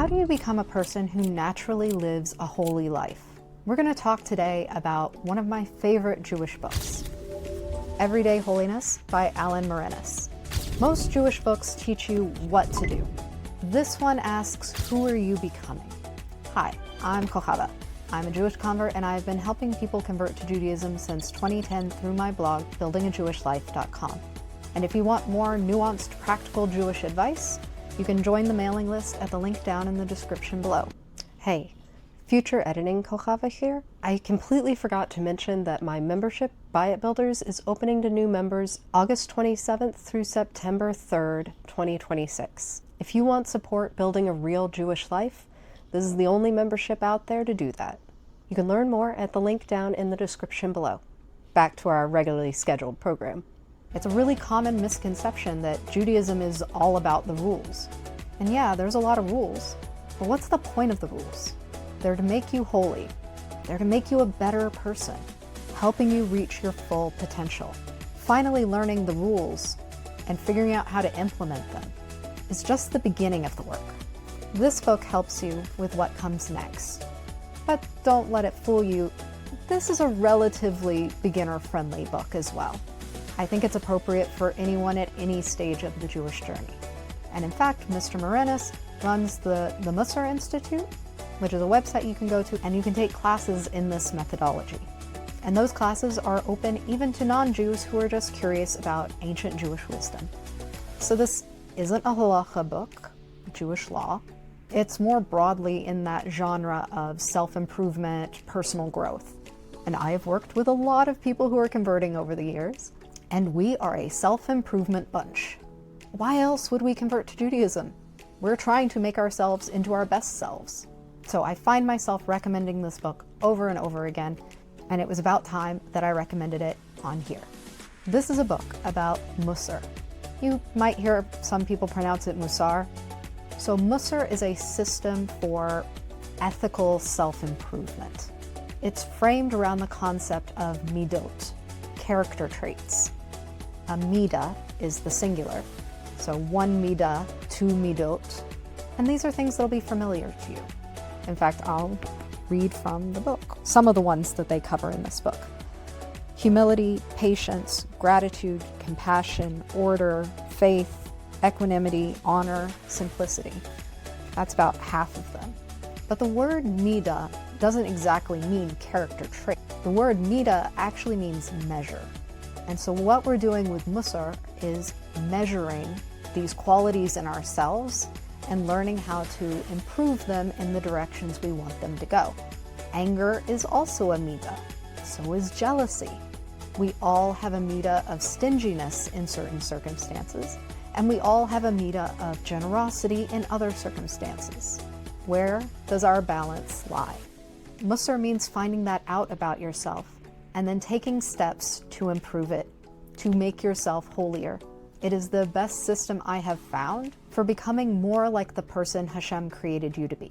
How do you become a person who naturally lives a holy life? We're going to talk today about one of my favorite Jewish books, Everyday Holiness by Alan Morinis. Most Jewish books teach you what to do. This one asks, who are you becoming? Hi, I'm Kochava. I'm a Jewish convert, and I've been helping people convert to Judaism since 2010 through my blog, buildingajewishlife.com. And if you want more nuanced, practical Jewish advice, you can join the mailing list at the link down in the description below. Hey, future editing Kochava here. I completely forgot to mention that my membership, Buy It Builders, is opening to new members August 27th through September 3rd, 2026. If you want support building a real Jewish life, this is the only membership out there to do that. You can learn more at the link down in the description below. Back to our regularly scheduled program. It's a really common misconception that Judaism is all about the rules. And yeah, there's a lot of rules, but what's the point of the rules? They're to make you holy. They're to make you a better person, helping you reach your full potential. Finally learning the rules and figuring out how to implement them is just the beginning of the work. This book helps you with what comes next. But don't let it fool you, this is a relatively beginner-friendly book as well. I think it's appropriate for anyone at any stage of the Jewish journey. And in fact, Mr. Morinis runs the Mussar Institute, which is a website you can go to, and you can take classes in this methodology. And those classes are open even to non-Jews who are just curious about ancient Jewish wisdom. So this isn't a halacha book, Jewish law. It's more broadly in that genre of self-improvement, personal growth. And I have worked with a lot of people who are converting over the years, and we are a self-improvement bunch. Why else would we convert to Judaism? We're trying to make ourselves into our best selves. So I find myself recommending this book over and over again, and it was about time that I recommended it on here. This is a book about Mussar. You might hear some people pronounce it Mussar. So Mussar is a system for ethical self-improvement. It's framed around the concept of middot, character traits. A midah is the singular, so one midah, two middot, and these are things that'll be familiar to you. In fact, I'll read from the book, some of the ones that they cover in this book. Humility, patience, gratitude, compassion, order, faith, equanimity, honor, simplicity. That's about half of them. But the word midah doesn't exactly mean character trait. The word midah actually means measure. And so what we're doing with Mussar is measuring these qualities in ourselves and learning how to improve them in the directions we want them to go. Anger is also a midah. So is jealousy. We all have a midah of stinginess in certain circumstances, and we all have a midah of generosity in other circumstances. Where does our balance lie? Mussar means finding that out about yourself and then taking steps to improve it, to make yourself holier. It is the best system I have found for becoming more like the person Hashem created you to be.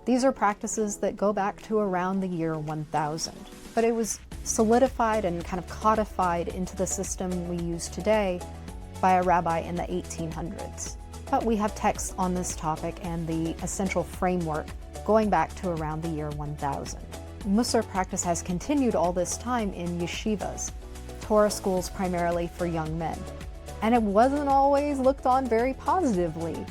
These are practices that go back to around the year 1000, but it was solidified and kind of codified into the system we use today by a rabbi in the 1800s. But we have texts on this topic and the essential framework going back to around the year 1000. Mussar practice has continued all this time in yeshivas, Torah schools primarily for young men. And it wasn't always looked on very positively.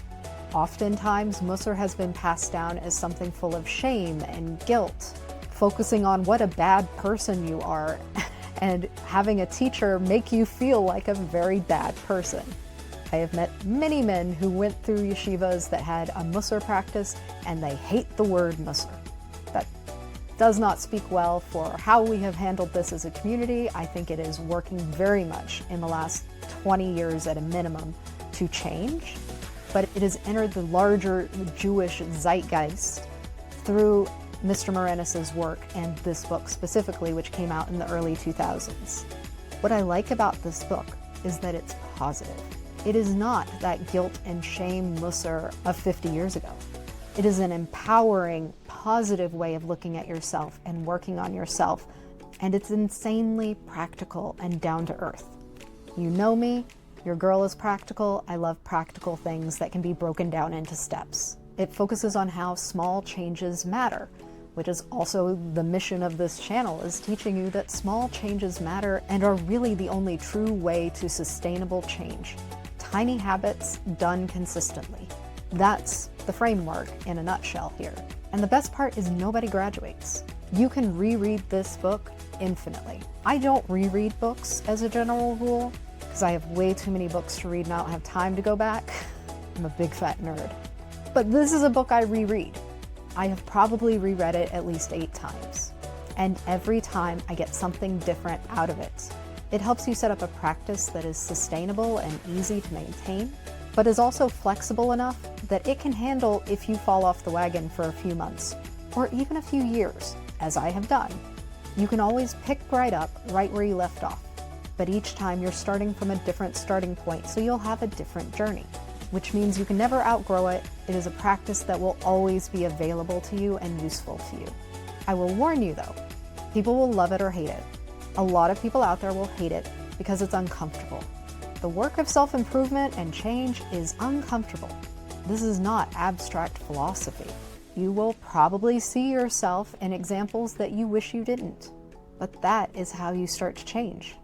Oftentimes, Mussar has been passed down as something full of shame and guilt, focusing on what a bad person you are and having a teacher make you feel like a very bad person. I have met many men who went through yeshivas that had a Mussar practice and they hate the word Mussar. That does not speak well for how we have handled this as a community. I think it is working very much in the last 20 years at a minimum to change, but it has entered the larger Jewish zeitgeist through Mr. Morinis' work and this book specifically, which came out in the early 2000s. What I like about this book is that it's positive. It is not that guilt and shame Mussar of 50 years ago. It is an empowering, positive way of looking at yourself and working on yourself, and it's insanely practical and down to earth. You know me, your girl is practical. I love practical things that can be broken down into steps. It focuses on how small changes matter, which is also the mission of this channel, is teaching you that small changes matter and are really the only true way to sustainable change. Tiny habits done consistently. That's the framework in a nutshell here. And the best part is nobody graduates. You can reread this book infinitely. I don't reread books as a general rule because I have way too many books to read and I don't have time to go back. I'm a big fat nerd. But this is a book I reread. I have probably reread it at least 8 times. And every time I get something different out of it. It helps you set up a practice that is sustainable and easy to maintain, but is also flexible enough that it can handle if you fall off the wagon for a few months, or even a few years, as I have done. You can always pick right up right where you left off, but each time you're starting from a different starting point, so you'll have a different journey, which means you can never outgrow it. It is a practice that will always be available to you and useful to you. I will warn you though, people will love it or hate it. A lot of people out there will hate it because it's uncomfortable. The work of self-improvement and change is uncomfortable. This is not abstract philosophy. You will probably see yourself in examples that you wish you didn't, but that is how you start to change.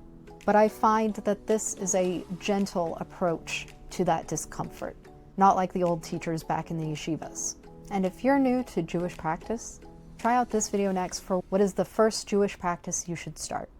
But I find that this is a gentle approach to that discomfort, not like the old teachers back in the yeshivas. And if you're new to Jewish practice, try out this video next for what is the first Jewish practice you should start.